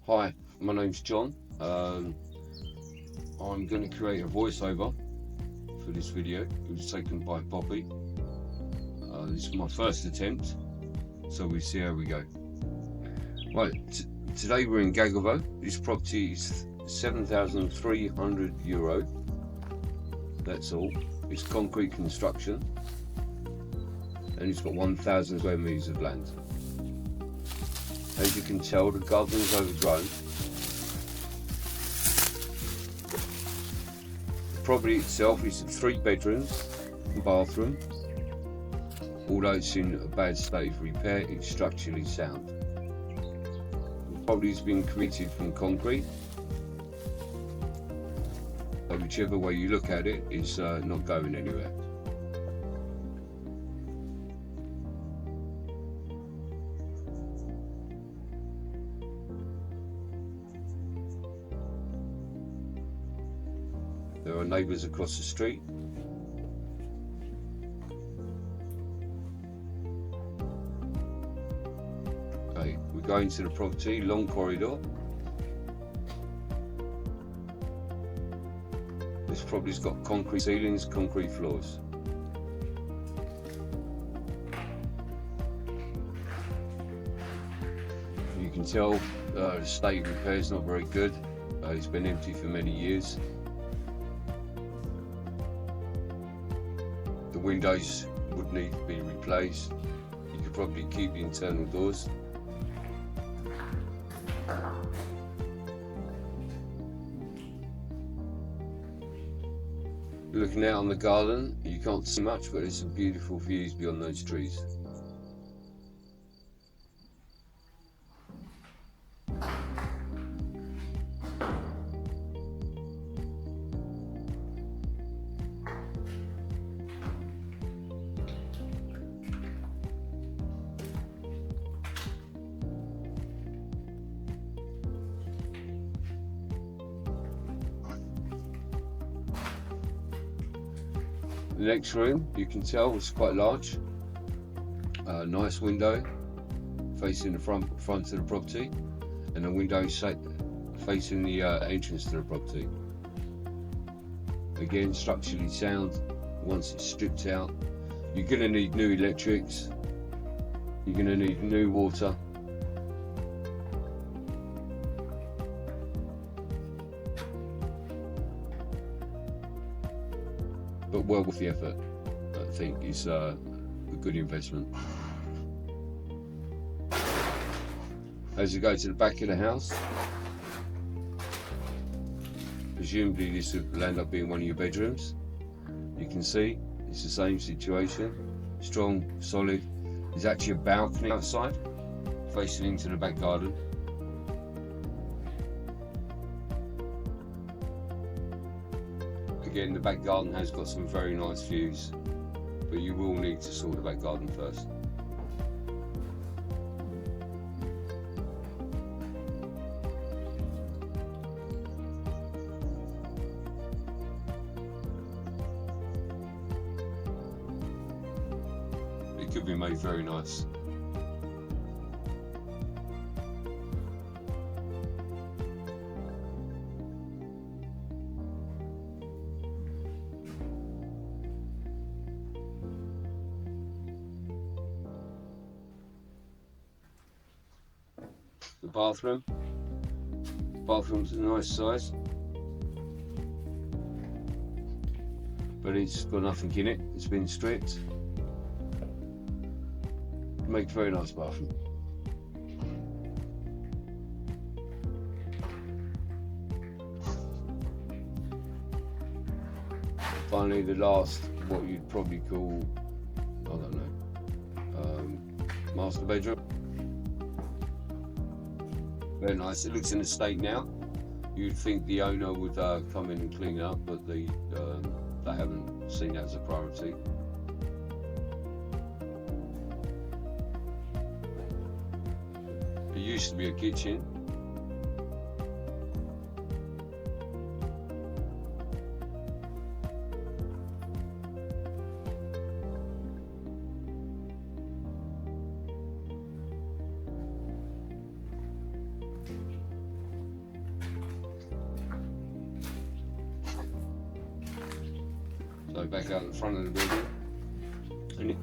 Hi, my name's John. I'm going to create a voiceover for this video. It was taken by Poppy. This is my first attempt, so we'll see how we go. Right, today we're in Gagovo. This property is €7,300. That's all. It's concrete construction, and it's got 1,000 square meters of land. As you can tell, the garden is overgrown. The property itself is 3 bedrooms and bathroom. Although it's in a bad state of repair, it's structurally sound. The property has been created from concrete. So whichever way you look at it, it's not going anywhere. There are neighbours across the street. Okay, we go into the property, long corridor. This property's got concrete ceilings, concrete floors. You can tell the state of repair is not very good. It's been empty for many years. The windows would need to be replaced. You could probably keep the internal doors. Looking out on the garden, you can't see much, but there's some beautiful views beyond those trees. The next room, you can tell, is quite large. Nice window facing the front of the property, and a window facing the entrance to the property. Again, structurally sound. Once it's stripped out, you're going to need new electrics. You're going to need new water. But well worth the effort. I think it's a good investment. As you go to the back of the house, presumably this will end up being one of your bedrooms. You can see it's the same situation, strong, solid. There's actually a balcony outside facing into the back garden. Again, the back garden has got some very nice views, but you will need to sort the back garden first. It could be made very nice. The bathroom's a nice size, but it's got nothing in it. It's been stripped. Makes a very nice bathroom. Finally, the last, what you'd probably call, I don't know, master bedroom. Very nice. It looks in a state now. You'd think the owner would come in and clean it up, but they haven't seen that as a priority. It used to be a kitchen. Going back out the front of the building. And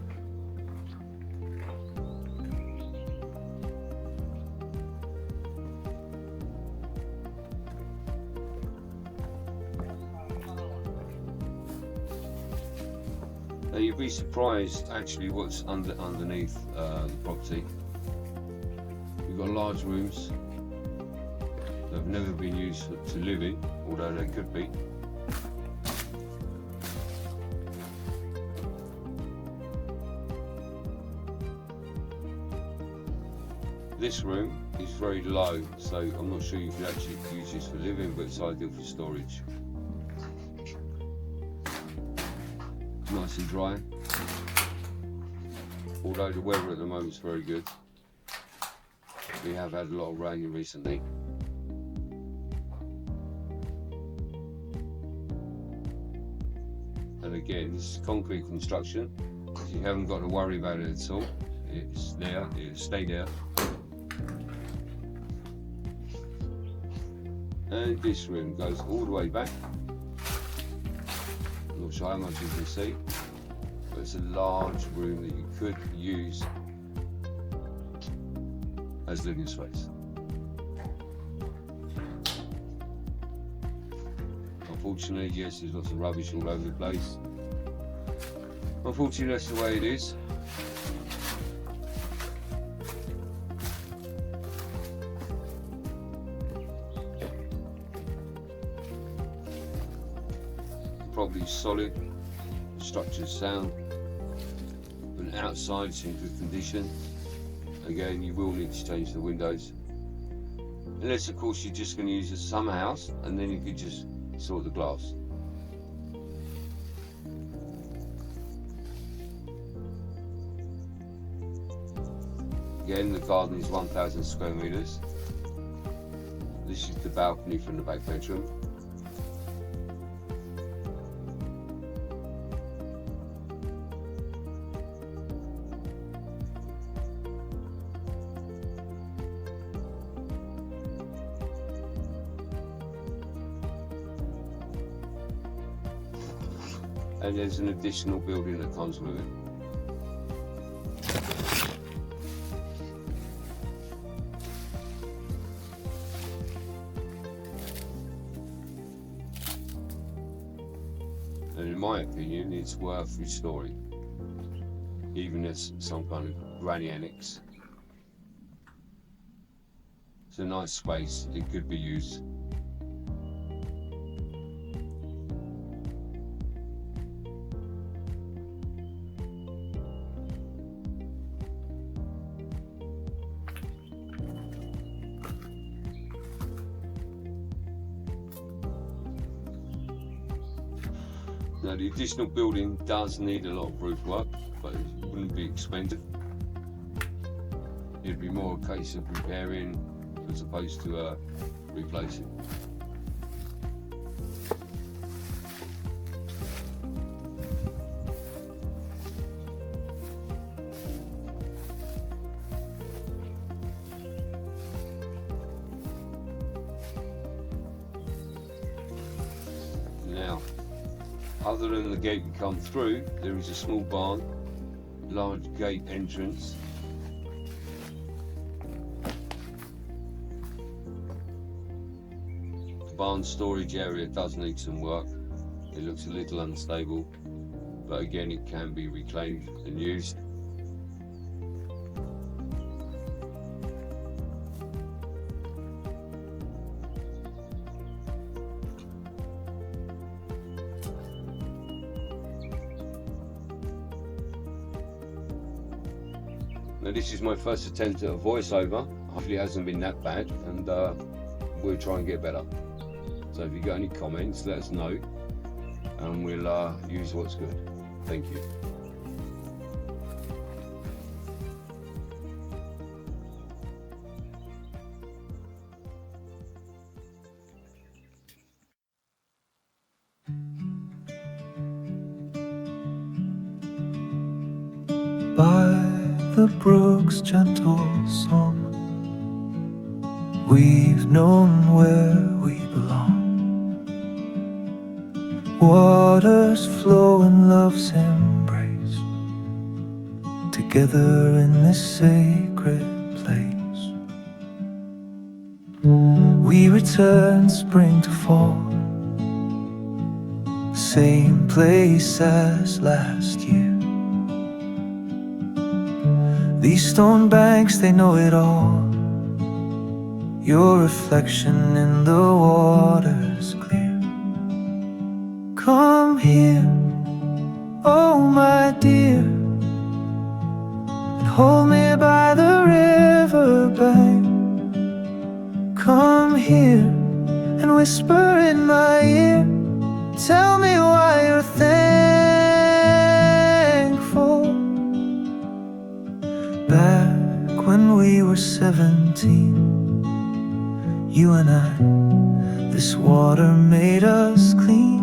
now you'd be surprised actually what's underneath the property. You've got large rooms that have never been used to live in, although they could be. This room is very low, so I'm not sure you could actually use this for living, but it's ideal for storage. Nice and dry, although the weather at the moment is very good. We have had a lot of rain recently. And again, this is concrete construction, so you haven't got to worry about it at all. It's there, it'll stay there. And this room goes all the way back. I'm not sure how much you can see, but it's a large room that you could use as living space. Unfortunately, yes, there's lots of rubbish all over the place. Unfortunately, that's the way it is. Property solid, the structure's sound, and outside it's in good condition. Again, you will need to change the windows, unless of course you're just going to use a summer house, and then you could just sort the glass. Again, the garden is 1,000 square meters. This is the balcony from the back bedroom. And there's an additional building that comes with it. And in my opinion, it's worth restoring, even as some kind of granny annex. It's a nice space, it could be used. Now, the additional building does need a lot of roof work, but it wouldn't be expensive. It'd be more a case of repairing as opposed to replacing. Now, other than the gate you come through, there is a small barn, large gate entrance. The barn storage area does need some work. It looks a little unstable, but again it can be reclaimed and used. Now, this is my first attempt at a voiceover. Hopefully it hasn't been that bad, and we'll try and get better. So if you've got any comments, let us know, and we'll use what's good. Thank you. By the brook's gentle song, we've known where we belong. Waters flow in love's embrace, together in this sacred place. We return spring to fall, same place as last year. These stone banks, they know it all, your reflection in the water's clear. Come here, oh my dear, and hold me by the riverbank. Come here and whisper in my ear, tell me why you're thankful. Back when we were 17, you and I, this water made us clean.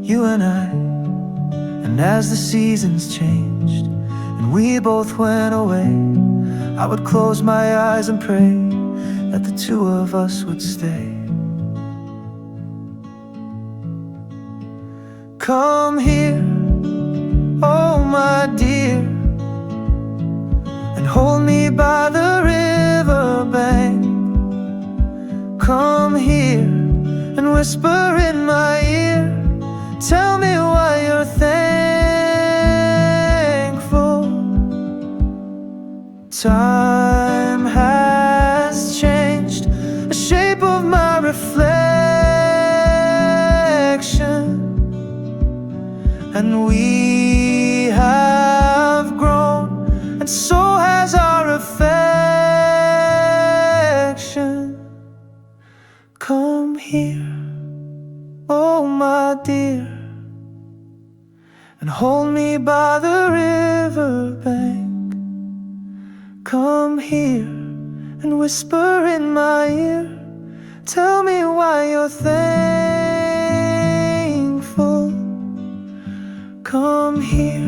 You and I, and as the seasons changed and we both went away, I would close my eyes and pray that the two of us would stay. Come here, oh my dear, and hold me by the riverbank. Come here and whisper in my ear, tell me why you're thankful. Time has changed the shape of my reflection, and we have grown, and so has our affection. Come here, oh my dear, and hold me by the riverbank. Come here and whisper in my ear, tell me why you're thankful. Come here,